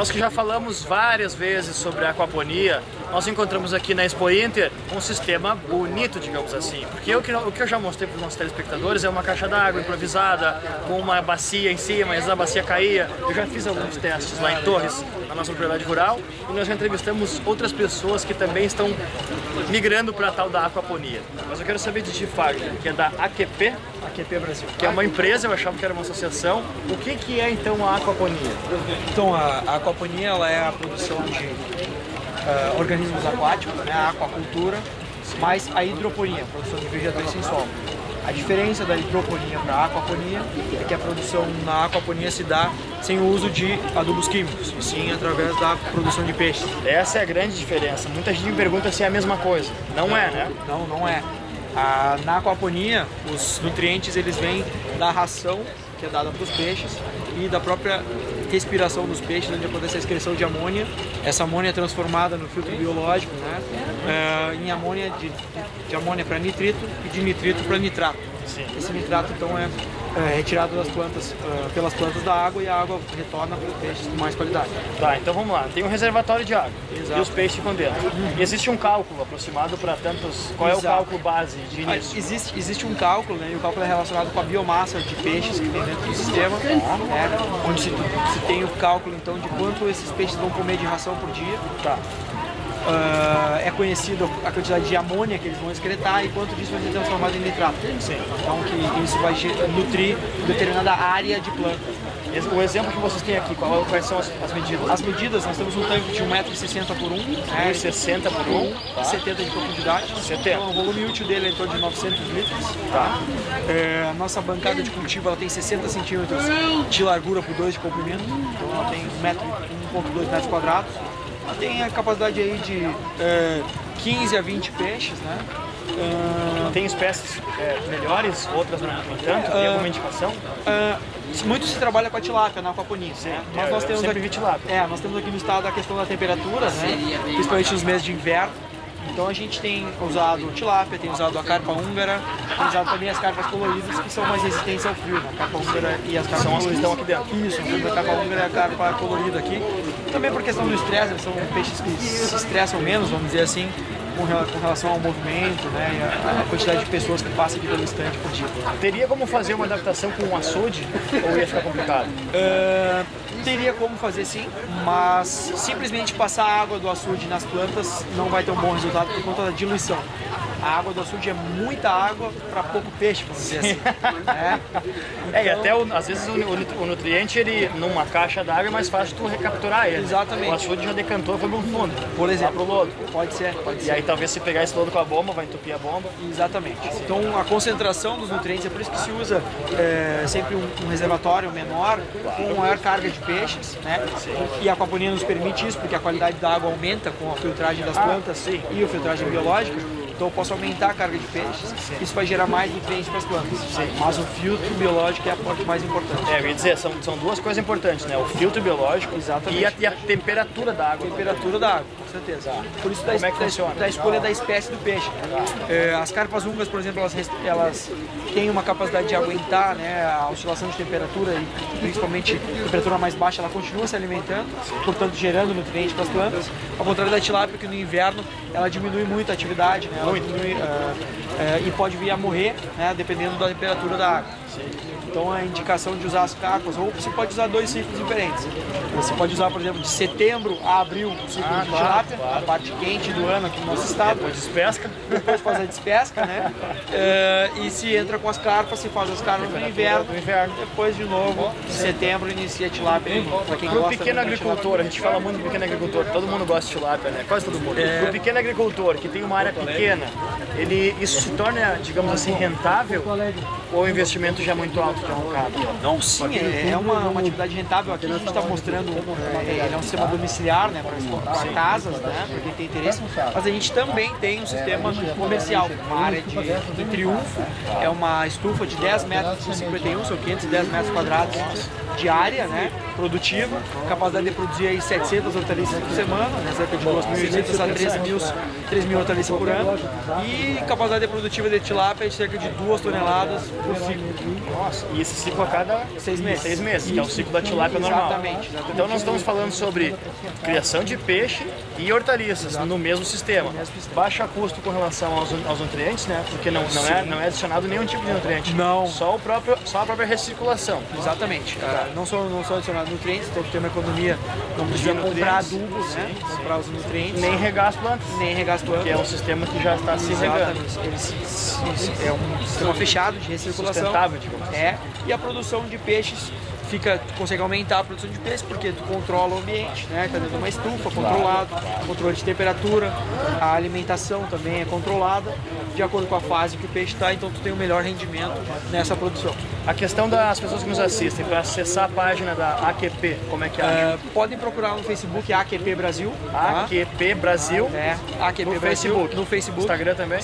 Nós que já falamos várias vezes sobre a aquaponia, nós encontramos aqui na Expo Inter um sistema bonito, digamos assim. Porque o que eu já mostrei para os nossos telespectadores é uma caixa d'água improvisada, com uma bacia em cima, e a bacia caía. Eu já fiz alguns testes lá em Torres, na nossa propriedade rural, e nós já entrevistamos outras pessoas que também estão migrando para a tal da aquaponia. Mas eu quero saber de ti, Fábio, que é da AQP Brasil, que é uma empresa, eu achava que era uma associação. O que é então a aquaponia? Então, a aquaponia ela é a produção de organismos aquáticos, né, a aquacultura, mais a hidroponia, a produção de vegetais sem solo. A diferença da hidroponia para a aquaponia é que a produção na aquaponia se dá sem o uso de adubos químicos, e sim através da produção de peixes. Essa é a grande diferença. Muita gente me pergunta se é a mesma coisa. Não é, né? Não é. Na aquaponia, os nutrientes eles vêm da ração que é dada para os peixes e da própria respiração dos peixes, onde acontece a excreção de amônia. Essa amônia é transformada no filtro biológico, né, em amônia de amônia para nitrito e de nitrito para nitrato. Sim. Esse nitrato então é retirado das plantas, pelas plantas da água, e a água retorna para os peixes com mais qualidade. Tá, então vamos lá. Tem um reservatório de água. Exato. E os peixes ficam dentro. E existe um cálculo aproximado para tantos... Qual é o cálculo base de início? Existe um cálculo, né, e o cálculo é relacionado com a biomassa de peixes que tem dentro do sistema, né, onde se tem o cálculo então de quanto esses peixes vão comer de ração por dia. Tá. É conhecido a quantidade de amônia que eles vão excretar e quanto disso vai ser transformado em nitrato. Sim. Então que isso vai nutrir determinada área de planta. O exemplo que vocês têm aqui, quais são as medidas? As medidas, nós temos um tanque de 1,60 m por 1, 1,60 por 1, e 70 de profundidade. 70. Então o volume útil dele é em torno de 900 litros. Tá. A nossa bancada de cultivo ela tem 60 centímetros de largura por 2 de comprimento, então ela tem 1,2 metros quadrados. Ela tem a capacidade aí de 15 a 20 peixes, né? Tem espécies melhores, outras não tanto? Tem alguma indicação? Muito se trabalha com a tilápia na aquaponia, né? Mas nós temos sempre vi tilápia. nós temos aqui no estado a questão da temperatura, né? Principalmente nos meses de inverno. Então a gente tem usado tilápia, tem usado a carpa húngara, tem usado também as carpas coloridas, que são mais resistentes ao frio, né? A carpa húngara e as carpas são as que estão aqui dentro. Isso, a carpa húngara e a carpa colorida aqui. Também por questão do estresse, são peixes que se estressam menos, vamos dizer assim, com relação ao movimento, né, e a quantidade de pessoas que passam aqui pelo estande por dia. Teria como fazer uma adaptação com um açude ou ia ficar complicado? Teria como fazer sim, mas simplesmente passar a água do açude nas plantas não vai ter um bom resultado por conta da diluição. A água do açude é muita água para pouco peixe, vamos dizer assim. Então, e até às vezes o nutriente, ele, numa caixa d'água, é mais fácil tu recapturar ele. Exatamente. O açude já decantou e foi pro fundo. Por exemplo. Lá pro lodo. Pode ser. E aí talvez se pegar esse lodo com a bomba, vai entupir a bomba. Exatamente. Então a concentração dos nutrientes, é por isso que se usa sempre um reservatório menor, com maior carga de peixes, né? E a aquaponia nos permite isso, porque a qualidade da água aumenta com a filtragem das plantas e a filtragem biológica. Então eu posso aumentar a carga de peixes, isso vai gerar mais nutrientes para as plantas. Mas o filtro biológico é a parte mais importante. Eu ia dizer, são duas coisas importantes, né? O filtro biológico e a temperatura da água. A temperatura da água, com certeza. Por isso da escolha da espécie do peixe. As carpas húngaras, por exemplo, elas têm uma capacidade de aguentar, né, a oscilação de temperatura e principalmente a temperatura mais baixa, ela continua se alimentando, portanto gerando nutrientes para as plantas. Ao contrário da tilápia, que no inverno ela diminui muito a atividade, né? E pode vir a morrer, né, dependendo da temperatura da água. Então a indicação de usar as carpas, ou você pode usar 2 ciclos diferentes. Você pode usar, por exemplo, de setembro a abril o ciclo de tilápia, a parte quente do ano aqui no nosso estado. Depois despesca. Depois faz a despesca, né? E se entra com as carpas, se faz as carpas no inverno. Depois de novo, em setembro, inicia a tilápia. Para o pequeno agricultor, a gente fala muito do pequeno agricultor, todo mundo gosta de tilápia, né? Quase todo mundo. Para o pequeno agricultor, que tem uma área pequena, isso se torna, digamos assim, rentável? Ou o investimento já é muito alto, que é um cabo? Não, sim, é uma atividade rentável. Aqui a gente está mostrando, ele é um sistema domiciliar, né, para casas, né, para quem tem interesse, mas a gente também tem um sistema comercial, uma área de Triunfo, é uma estufa de 10 metros por 51, são 510 metros quadrados de área, né, produtiva, capacidade de produzir aí 700 hortaliças por semana, né, cerca de 2.800 a 3.000 hortaliças por ano, e capacidade produtiva de tilápia de cerca de 2 toneladas por ciclo. Nossa, e esse ciclo a cada 6 meses. 6 meses, que é o ciclo da tilápia normal. Exatamente. Então nós estamos falando sobre criação de peixe e hortaliças no mesmo sistema. Baixa custo com relação aos nutrientes, né? Porque não é adicionado nenhum tipo de nutriente. Não. Só a própria recirculação. Exatamente. Não são adicionados nutrientes, então tem uma economia, não precisa comprar adubo, né? Comprar os nutrientes. Nem regar as plantas. Nem regar as plantas. Que é um sistema que já está se regando. É um sistema fechado de recirculação. Sustentável, digamos assim. E a produção de peixes consegue aumentar a produção de peixe porque tu controla o ambiente, né? Tá dentro de uma estufa, controlado, controle de temperatura, a alimentação também é controlada de acordo com a fase que o peixe está, então tu tem um melhor rendimento nessa produção. A questão das pessoas que nos assistem, para acessar a página da AQP, como é que é? Podem procurar no Facebook AQP Brasil. AQP Brasil. AQP no Brasil. Facebook. No Facebook. Instagram também?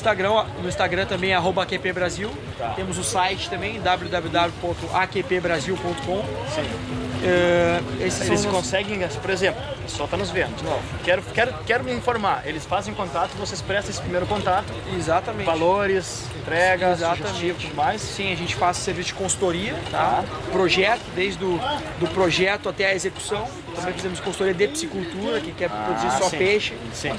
No Instagram também, @AQP Brasil. Temos o site também, www.aqpbrasil.com. Sim. Eles conseguem, por exemplo, o pessoal está nos vendo, de novo. Quero me informar. Eles fazem contato, vocês prestam esse primeiro contato. Exatamente. Valores, entregas, sugestivos, tudo mais. Sim, a gente faz serviço de consultoria, projeto, desde do projeto até a execução. Também fizemos consultoria de piscicultura, que quer produzir só peixe. Sim.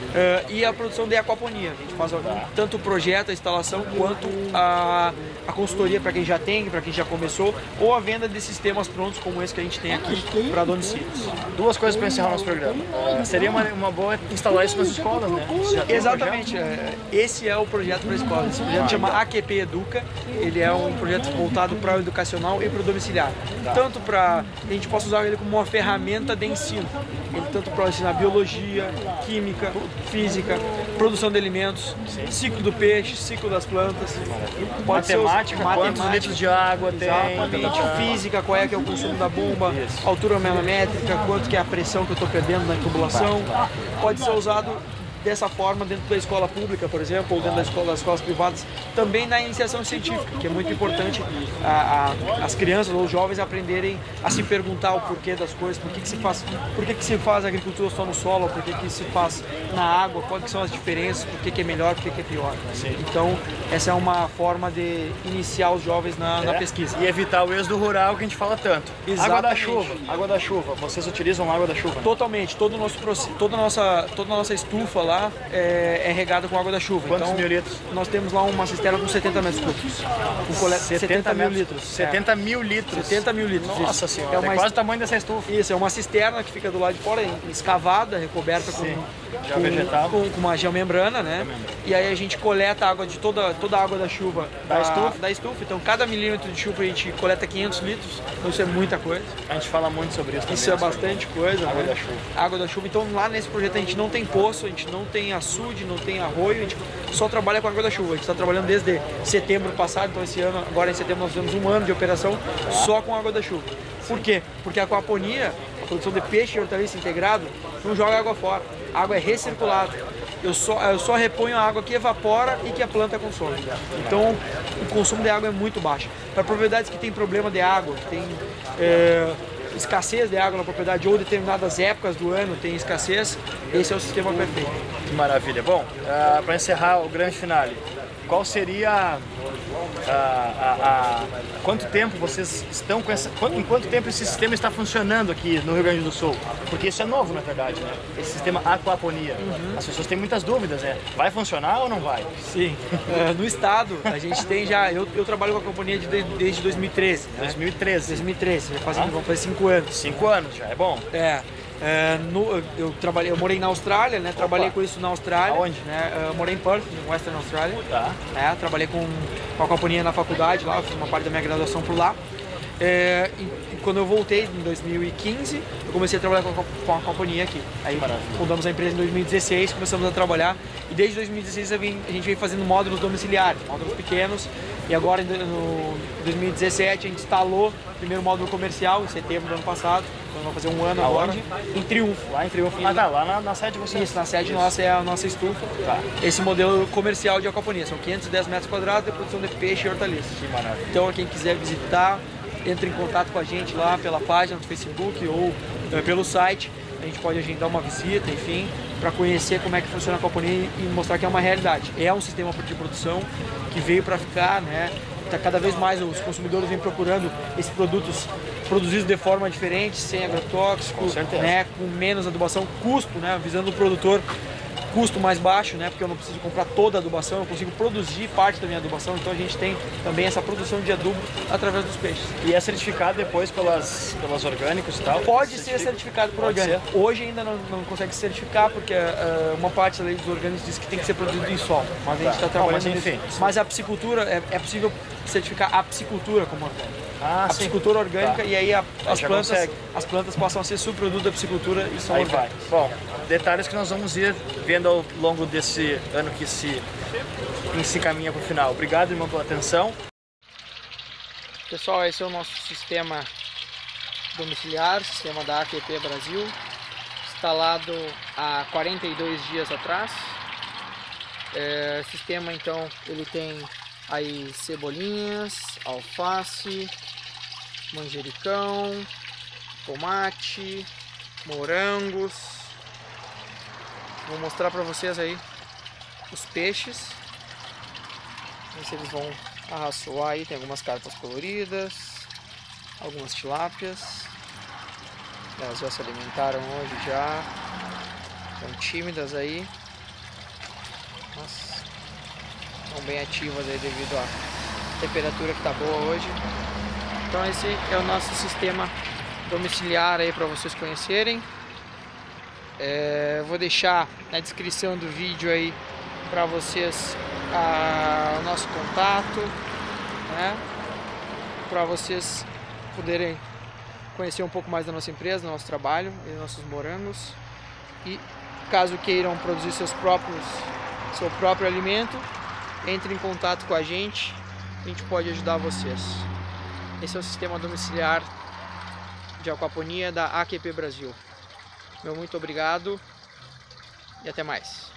E a produção de aquaponia. A gente faz tanto o projeto, a instalação, quanto a consultoria para quem já tem, para quem já começou, ou a venda de sistemas prontos como esse que a gente tem aqui para domicílios. Duas coisas para encerrar nosso programa. Seria uma boa instalar isso nas escolas, né? Exatamente. Esse é o projeto para a escola. Esse projeto chama AQP Educa. Ele é um projeto voltado para o educacional e para o domiciliar. Tanto para a gente possa usar ele como uma ferramenta de ensino. Ele tanto para ensinar biologia, química, física, produção de alimentos, ciclo do peixe, ciclo das plantas. Matemática, quantos litros de água tem. Física, qual é que é o consumo da bomba, altura manométrica, quanto que é a pressão que eu estou perdendo na tubulação. Pode ser usado dessa forma dentro da escola pública, por exemplo, ou dentro das escolas privadas, também na iniciação científica, que é muito importante as crianças ou os jovens aprenderem a se perguntar o porquê das coisas, por que se faz agricultura só no solo, por que se faz na água, quais são as diferenças, por que é melhor, por que é pior. Sim. Então, essa é uma forma de iniciar os jovens na pesquisa. E evitar o êxodo rural que a gente fala tanto. Exatamente. Água da chuva. Vocês utilizam água da chuva? Né? Totalmente. Toda a nossa estufa lá é regada com água da chuva. Quantos mil litros? Nós temos lá uma cisterna com 70 metros cúbicos. 70 mil litros. 70 mil litros. 70 mil litros. Nossa senhora, é quase o tamanho dessa estufa. Isso, é uma cisterna que fica do lado de fora, escavada, recoberta com uma geomembrana, né? E aí a gente coleta a água de toda a água da chuva da estufa. Então cada milímetro de chuva a gente coleta 500 litros. Então isso é muita coisa. A gente fala muito sobre isso também. Isso é bastante coisa. Água da chuva. Água da chuva. Então lá nesse projeto a gente não tem poço, a gente não tem açude, não tem arroio, a gente só trabalha com água da chuva. A gente está trabalhando desde setembro passado, então esse ano, agora em setembro nós temos um ano de operação só com água da chuva. Por quê? Porque a aquaponia, a produção de peixe e hortaliça integrado, não joga água fora. A água é recirculada. Eu só reponho a água que evapora e que a planta consome. Então, o consumo de água é muito baixo. Para propriedades que têm problema de água, que tem escassez de água na propriedade ou determinadas épocas do ano tem escassez, esse é o sistema perfeito. Que maravilha. Bom, para encerrar o grande finale, qual seria quanto tempo vocês estão com em quanto tempo esse sistema está funcionando aqui no Rio Grande do Sul? Porque isso é novo, na verdade, né? Esse sistema aquaponia. As pessoas têm muitas dúvidas, né? Vai funcionar ou não vai? Sim. No estado, a gente tem já... Eu trabalho com aquaponia desde 2013. Né? 2013. Vamos fazer 5 anos. 5 anos já, é bom. Eu morei na Austrália, né? Trabalhei com isso na Austrália. Aonde? Né? Morei em Perth, no Western Australia. Tá. Trabalhei com aquaponia na faculdade lá, fiz uma parte da minha graduação por lá. E quando eu voltei em 2015, eu comecei a trabalhar com a aquaponia aqui. Aí fundamos a empresa em 2016, começamos a trabalhar e desde 2016 a gente vem fazendo módulos domiciliares, módulos pequenos. E agora, em 2017, a gente instalou o primeiro módulo comercial, em setembro do ano passado. Então, vamos fazer um ano agora. Em Triunfo. Lá em Triunfo. Lá na sede de vocês? Isso, na sede nossa é a nossa estufa. Tá. Esse modelo comercial de aquaponia. São 510 metros quadrados de produção de peixe e hortaliças. Que maravilha. Então, quem quiser visitar, entre em contato com a gente lá pela página do Facebook ou pelo site. A gente pode agendar uma visita, enfim, para conhecer como é que funciona a aquaponia e mostrar que é uma realidade. É um sistema de produção que veio para ficar, né? cada vez mais os consumidores vêm procurando esses produtos produzidos de forma diferente, sem agrotóxico, né, com menos adubação, custo, né, visando o produtor custo mais baixo, né, porque eu não preciso comprar toda a adubação, eu consigo produzir parte da minha adubação, então a gente tem também essa produção de adubo através dos peixes. E é certificado depois pelas orgânicos e tal? Pode ser certificado por orgânico. Hoje ainda não consegue certificar, porque uma parte da lei dos orgânicos diz que tem que ser produzido em solo, mas a gente está trabalhando nisso. Mas a piscicultura, é possível certificar a piscicultura como orgânica. A piscicultura orgânica, e aí as plantas passam a ser subproduto da piscicultura e são orgânicas. Bom, detalhes que nós vamos ir vendo ao longo desse ano que se caminha para o final. Obrigado, irmão, pela atenção. Pessoal, esse é o nosso sistema domiciliar, sistema da AQP Brasil, instalado há 42 dias atrás. O sistema, então, ele tem aí cebolinhas, alface, manjericão, tomate, morangos. Vou mostrar para vocês aí os peixes. Ver se eles vão arraçoar aí. Tem algumas carpas coloridas, algumas tilápias. Elas já se alimentaram hoje já. Estão tímidas aí. Mas estão bem ativas aí devido à temperatura que está boa hoje. Então esse é o nosso sistema domiciliar aí para vocês conhecerem. Vou deixar na descrição do vídeo aí para vocês o nosso contato, né? Para vocês poderem conhecer um pouco mais da nossa empresa, do nosso trabalho e dos nossos morangos. E caso queiram produzir seu próprio alimento, entre em contato com a gente pode ajudar vocês. Esse é o sistema domiciliar de aquaponia da AQP Brasil. Meu muito obrigado e até mais.